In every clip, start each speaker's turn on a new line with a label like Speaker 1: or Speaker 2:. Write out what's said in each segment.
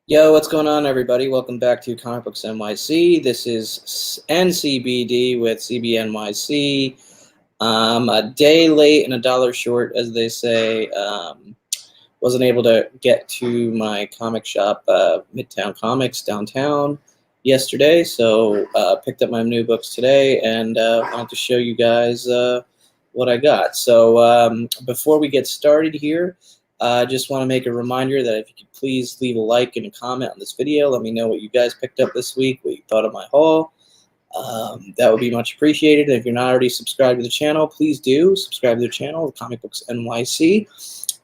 Speaker 1: Yo, what's going on, everybody? Welcome back to Comic Books NYC. This is NCBD with CBNYC. A day late and a dollar short, as they say. Wasn't able to get to my comic shop, Midtown Comics, downtown yesterday, so picked up my new books today and wanted to show you guys what I got. So before we get started here, I just want to make a reminder that if you could please leave a like and a comment on this video. Let me know what you guys picked up this week, what you thought of my haul. That would be much appreciated. If you're not already subscribed to the channel, please do subscribe to the channel, Comic Books NYC,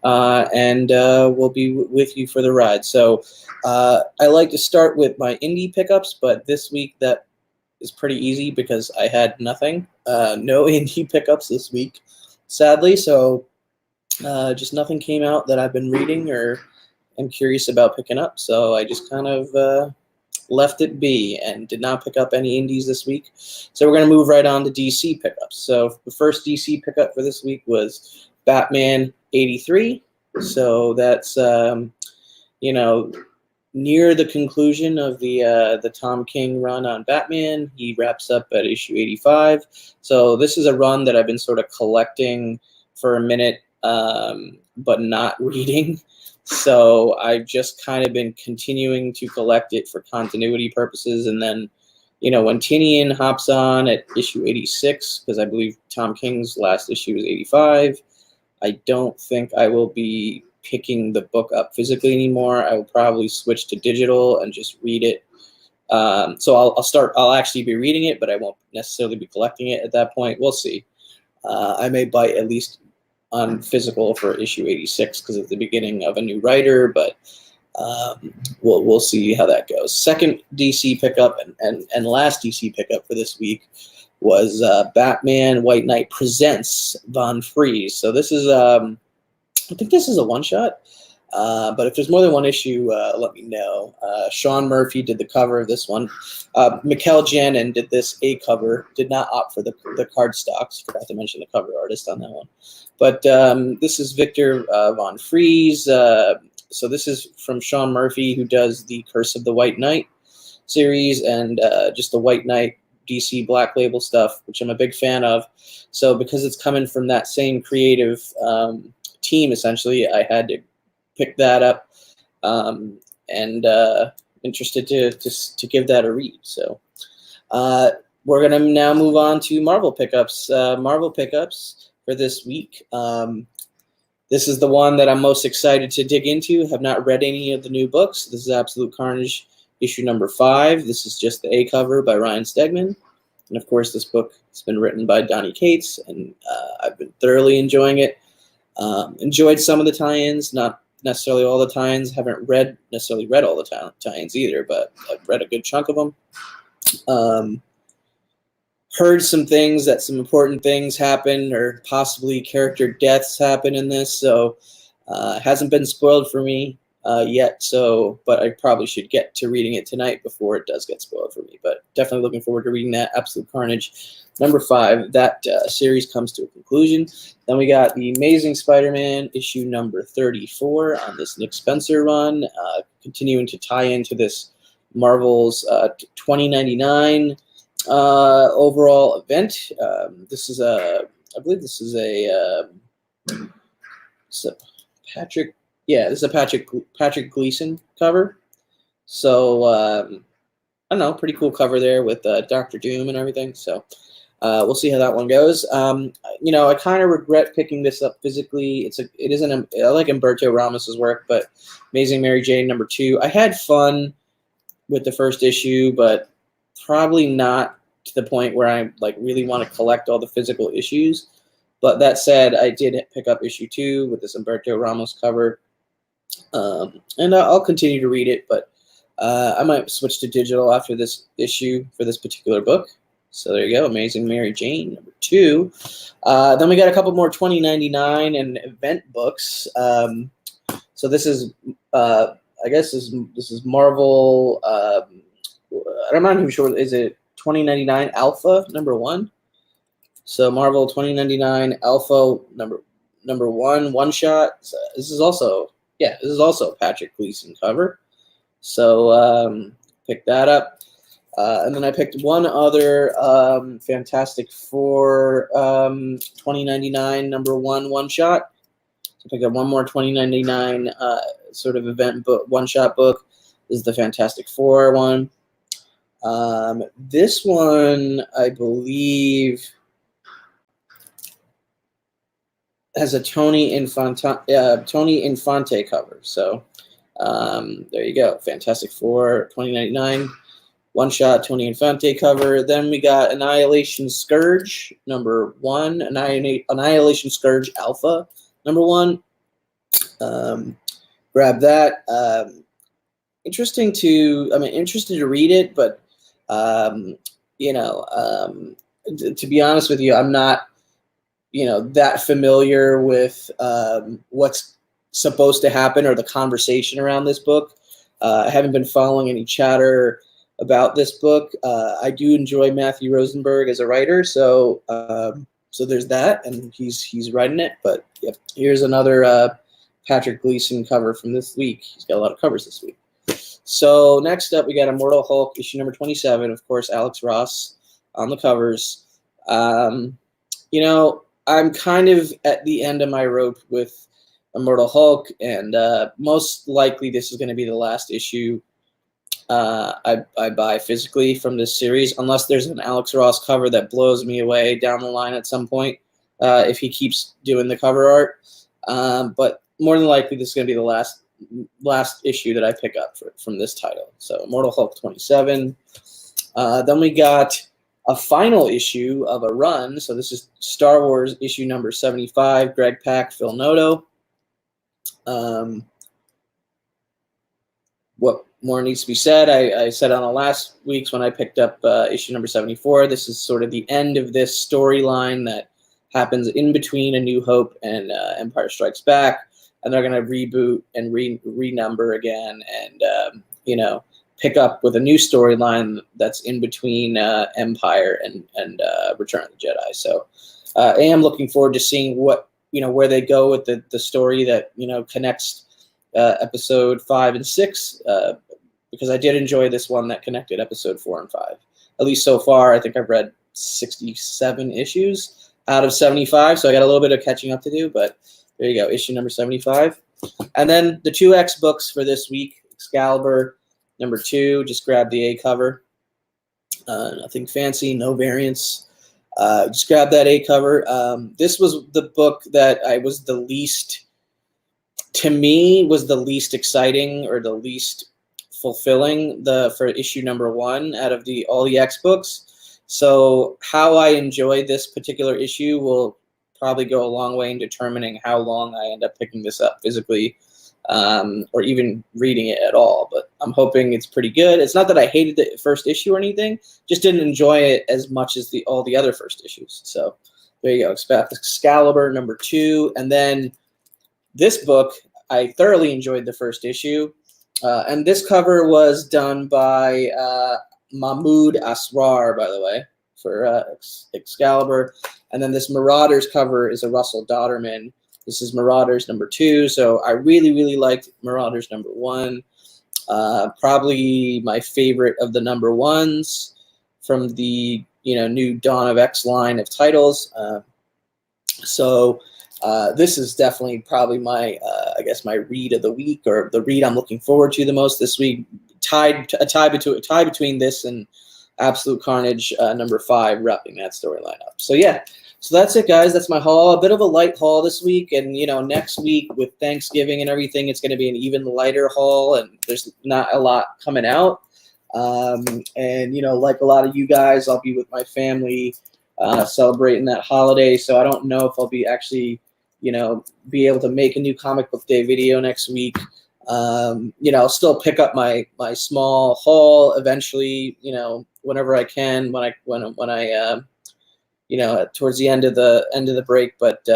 Speaker 1: and we'll be with you for the ride. So I like to start with my indie pickups, but this week that is pretty easy because I had nothing, no indie pickups this week, sadly. So just nothing came out that I've been reading or am curious about picking up. So I just kind of left it be and did not pick up any indies this week. So we're going to move right on to DC pickups. So the first DC pickup for this week was Batman 83. So that's, near the conclusion of the Tom King run on Batman. He wraps up at issue 85. So this is a run that I've been sort of collecting for a minute, but not reading. So I've just kind of been continuing to collect it for continuity purposes. And then, when Tinian hops on at issue 86, because I believe Tom King's last issue was 85, I don't think I will be picking the book up physically anymore. I will probably switch to digital and just read it. So I'll actually be reading it, but I won't necessarily be collecting it at that point. We'll see. I may bite at least on physical for issue 86 because it's the beginning of a new writer, but we'll see how that goes. Second DC pickup and last DC pickup for this week was Batman White Knight Presents Von Freeze. So this is, I think this is a one-shot, but if there's more than one issue, let me know. Sean Murphy did the cover of this one. Mikkel Janin did this A cover, did not opt for the card stocks. Forgot to mention the cover artist on that one. But this is Victor Von Freeze. So this is from Sean Murphy, who does the Curse of the White Knight series and just the White Knight DC Black Label stuff, which I'm a big fan of. So because it's coming from that same creative team, essentially, I had to pick that up and interested to give that a read. So we're going to now move on to Marvel pickups. Marvel pickups for this week. This is the one that I'm most excited to dig into. Have not read any of the new books. This is Absolute Carnage issue number 5. This is just the A cover by Ryan Stegman. And of course, this book has been written by Donny Cates, and I've been thoroughly enjoying it. Enjoyed some of the tie-ins, not necessarily all the tie-ins. Haven't necessarily read all the tie-ins either, but I've read a good chunk of them. Heard some things that some important things happen or possibly character deaths happen in this, so hasn't been spoiled for me yet, but I probably should get to reading it tonight before it does get spoiled for me, but definitely looking forward to reading that. Absolute Carnage number 5. That series comes to a conclusion. Then we got The Amazing Spider-Man issue number 34 on this Nick Spencer run, continuing to tie into this Marvel's 2099 overall event. This is I believe this is a Patrick. Yeah, this is a Patrick Gleason cover. So I don't know, pretty cool cover there with Dr. Doom and everything. So we'll see how that one goes. I kind of regret picking this up physically. I like Humberto Ramos's work, but Amazing Mary Jane number 2. I had fun with the first issue, but probably not to the point where I really want to collect all the physical issues. But that said, I did pick up issue 2 with this Humberto Ramos cover. And I'll continue to read it, but I might switch to digital after this issue for this particular book. So there you go, Amazing Mary Jane number 2. Then we got a couple more 2099 and event books. So this is, I guess this is Marvel. I don't know who sure is it 2099 Alpha number 1. So Marvel 2099 Alpha number 1 one shot. So this is also a Patrick Gleason cover. So picked that up. And then I picked one other Fantastic Four 2099 #1 one-shot. So I picked up one more 2099 sort of event book, one-shot book. This is the Fantastic Four one. This one, I believe, has a Tony Infante cover. So there you go, Fantastic Four 2099. One shot, Tony Infante cover. Then we got Annihilation Scourge #1, Annihilation Scourge Alpha #1. Grab that. Interested to read it, but to be honest with you, I'm not that familiar with what's supposed to happen or the conversation around this book. I haven't been following any chatter about this book. I do enjoy Matthew Rosenberg as a writer, so there's that, and he's writing it. But yep, here's another Patrick Gleason cover from this week. He's got a lot of covers this week. So next up, we got Immortal Hulk issue #27. Of course, Alex Ross on the covers. I'm kind of at the end of my rope with Immortal Hulk, and most likely this is going to be the last issue I buy physically from this series, unless there's an Alex Ross cover that blows me away down the line at some point, if he keeps doing the cover art. But more than likely, this is going to be the last issue that I pick up from this title. So Immortal Hulk 27. Then we got a final issue of a run. So this is Star Wars issue #75, Greg Pak, Phil Noto. What more needs to be said? I said on the last week's when I picked up issue #74, this is sort of the end of this storyline that happens in between A New Hope and Empire Strikes Back, and they're going to reboot and renumber again, and pick up with a new storyline that's in between Empire and Return of the Jedi. So I am looking forward to seeing where they go with the story that connects episode 5 and 6, because I did enjoy this one that connected episode 4 and 5. At least so far, I think I've read 67 issues out of 75, so I got a little bit of catching up to do, but there you go, issue #75. And then the 2X books for this week, Excalibur #2, just grab the A cover. Nothing fancy, no variants. Just grab that A cover. This was the book that was the least exciting or the least fulfilling for issue #1 out of all the X books. So how I enjoy this particular issue will probably go a long way in determining how long I end up picking this up physically, or even reading it at all. But I'm hoping it's pretty good. It's not that I hated the first issue or anything, just didn't enjoy it as much as all the other first issues. So there you go, Excalibur #2. And then this book, I thoroughly enjoyed the first issue. And this cover was done by Mahmoud Asrar, by the way, for Excalibur. And then this Marauders cover is a Russell Dodderman. This is Marauders #2. So I really, really liked Marauders #1. Probably my favorite of the #1s from the new Dawn of X line of titles. So this is definitely probably my my read of the week, or the read I'm looking forward to the most this week. A tie between this and Absolute Carnage #5, wrapping that storyline up. So yeah, so that's it, guys. That's my haul. A bit of a light haul this week, and next week with Thanksgiving and everything, it's going to be an even lighter haul, and there's not a lot coming out. And like a lot of you guys, I'll be with my family celebrating that holiday. So I don't know if I'll be actually be able to make a new comic book day video next week. I'll still pick up my small haul eventually, whenever I can, when I towards the end of the break, but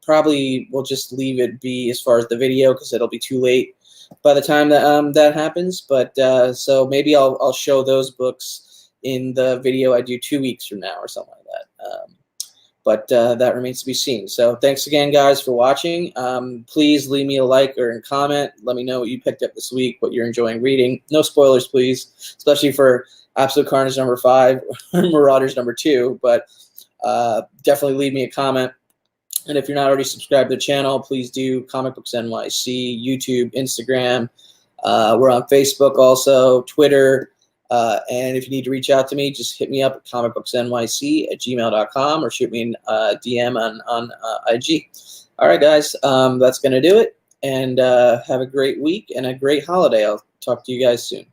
Speaker 1: probably we'll just leave it be as far as the video, because it'll be too late by the time that that happens. But so maybe I'll show those books in the video I do 2 weeks from now or something like that. but that remains to be seen. So thanks again, guys, for watching. Please leave me a like or a comment. Let me know what you picked up this week, what you're enjoying reading. No spoilers, please, especially for Absolute Carnage #5 or Marauders #2, but definitely leave me a comment. And if you're not already subscribed to the channel, please do. Comic Books NYC, YouTube, Instagram. We're on Facebook also, Twitter. And if you need to reach out to me, just hit me up at comicbooksnyc@gmail.com or shoot me a DM on IG. All right, guys, that's going to do it. And have a great week and a great holiday. I'll talk to you guys soon.